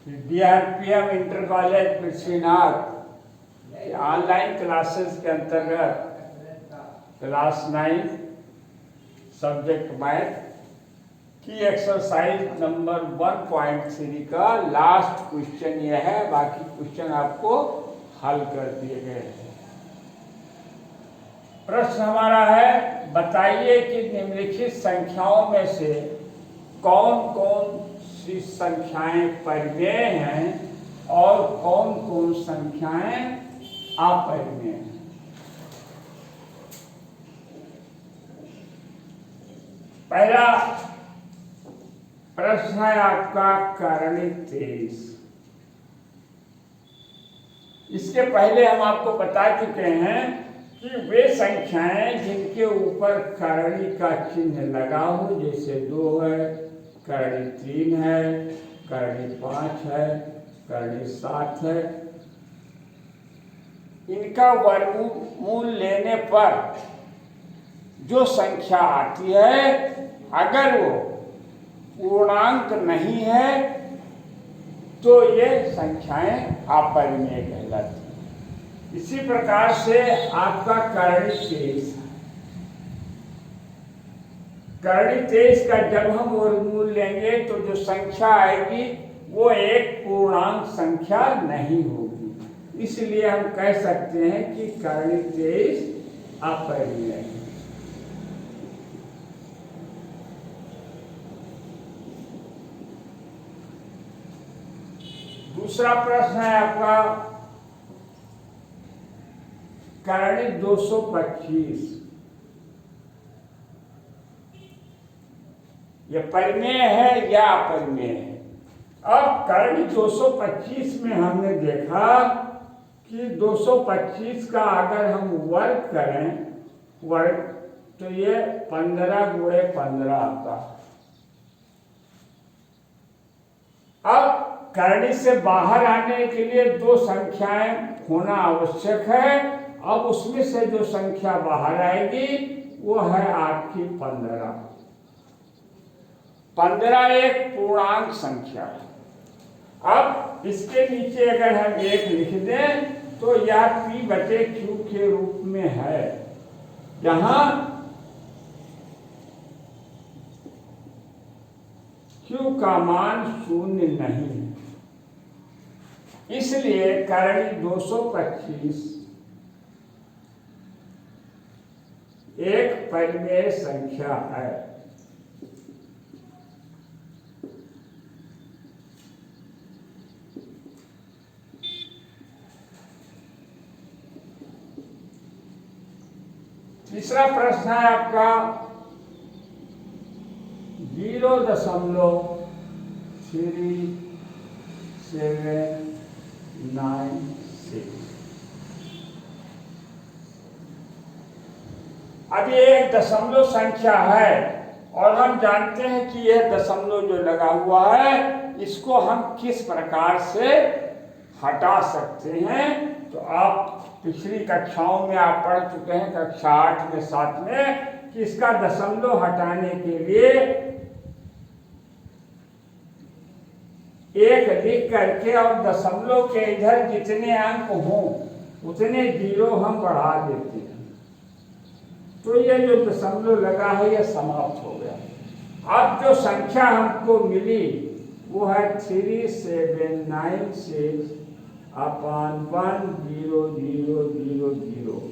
DRPM inter college Prithvinath online classes के अंतर्गत class 9 subject math की एक्सरसाइज नंबर 1.3 का लास्ट क्वेश्चन यह है। बाकी क्वेश्चन आपको हल कर दिए गए हैं। प्रश्न हमारा है, बताइए कि निम्नलिखित संख्याओं में से कौन कौन सी संख्याएं परिमेय हैं और कौन कौन संख्याएं अपरिमेय हैं। पहला प्रश्न है आपका करणी 23। इसके पहले हम आपको बता चुके हैं कि वे संख्याएं जिनके ऊपर करणी का चिन्ह लगा हो, जैसे 2 है, करणी 3 है, करणी 5 है, करणी 7 है, इनका वर्गमूल लेने पर जो संख्या आती है, अगर वो पूर्णांक नहीं है तो ये संख्याएं अपरिमेय कहलाती हैं। इसी प्रकार से आपका करणी 23, करणी 23 का जब हम वर्गमूल लेंगे तो जो संख्या आएगी वो एक पूर्णांक संख्या नहीं होगी। इसलिए हम कह सकते हैं कि करणी 23 अपरिमेय है। दूसरा प्रश्न है आपका करणी 225। यह परिमेय है या अपरिमेय है। अब करणी 225 में हमने देखा कि 225 का अगर हम वर्ग करें, वर्ग, तो ये 15 गुणे 15 आता है। अब करणी से बाहर आने के लिए 2 संख्याएं होना आवश्यक है। अब उसमें से जो संख्या बाहर आएगी वो है आपकी 15। 15 एक पूर्णांक संख्या है। अब इसके नीचे अगर हम 1 लिख दें तो यह P/Q के रूप में है, जहां Q का मान 0 नहीं है। इसलिए करणी 225 एक परिमेय संख्या है। तीसरा प्रश्न है आपका 0.3796। अब ये एक दशमलव संख्या है और हम जानते हैं कि यह दशमलव जो लगा हुआ है इसको हम किस प्रकार से हटा सकते हैं। तो आप पिछली कक्षाओं में आप पढ़ चुके हैं, कक्षा 8 में 7 में, कि इसका दशमलव हटाने के लिए 1 लिख करके और दशमलव के इधर जितने अंक हों उतने 0 हम बढ़ा देते हैं। तो ये जो दशमलव लगा है ये समाप्त हो गया। अब जो संख्या हमको मिली वो है 3796/1000।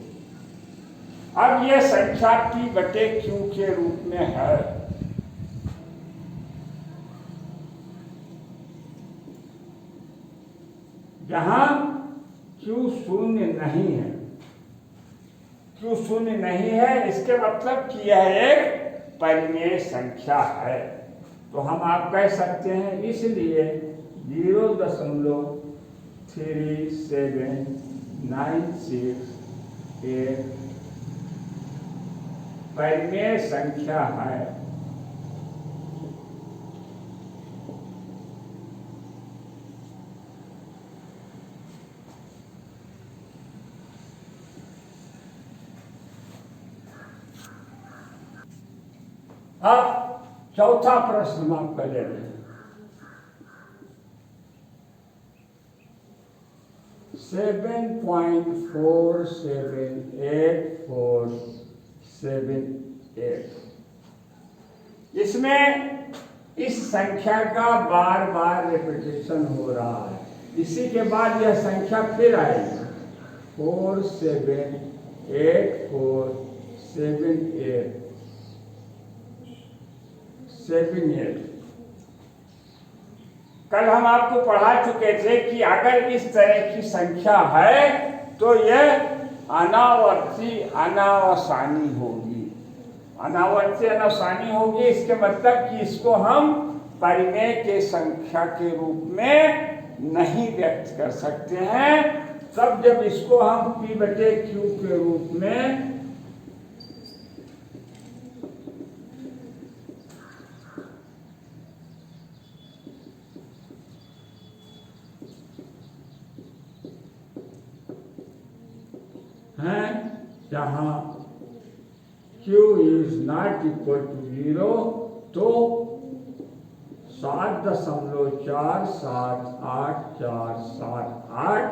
अब ये संख्या P/Q के रूप में है। जहां Q 0 नहीं है। Q 0 नहीं है, इसके मतलब कि यह एक परिमेय संख्या है। तो हम आप कह सकते हैं, इसलिए 0.3796 एक परिमेय संख्या है। अब चौथा प्रश्न हम आपका ले रहे हैं। 7.478478। इसमें इस संख्या का बार बार रिपीटेशन हो रहा है। इसी के बाद यह संख्या फिर आएगी 478478। कल हम आपको पढ़ा चुके थे कि अगर इस तरह की संख्या है तो यह अनावर्ती अनावसानी होगी। अनावर्ती अनावसानी होगी, इसके मतलब कि इसको हम परिमेय के संख्या के रूप में नहीं व्यक्त कर सकते हैं। तब जब इसको हम P/Q के रूप में हैं, जहां Q is not equal to 0, तो 7.478478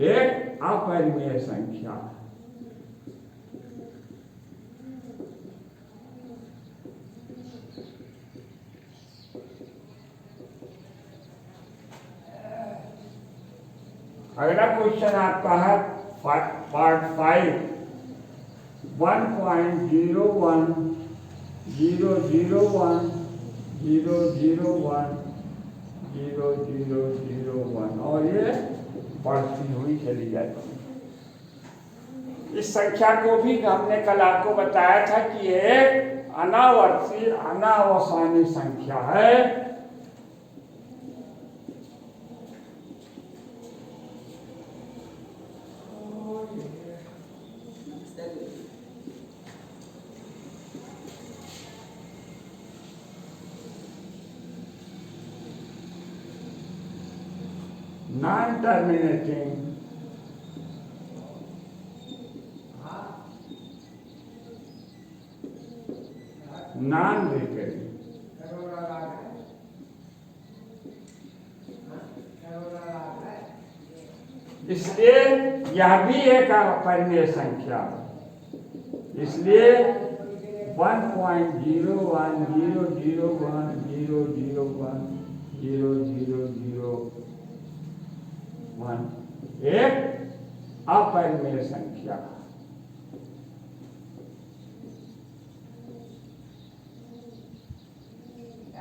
एक अपरिमेय संख्या है। अगला क्वेश्चन आपका है पार्ट 5 1.01001001001 और ये बढ़ती हुई चली जाती है। इस संख्या को भी हमने कल आपको बताया था कि ये अनावर्ती अनावसानी संख्या है। non-terminating non-recurring। इसलिए यह भी एक अपरिमेय संख्या है। इसलिए 1.01001001001 एक अपरिमेय संख्या।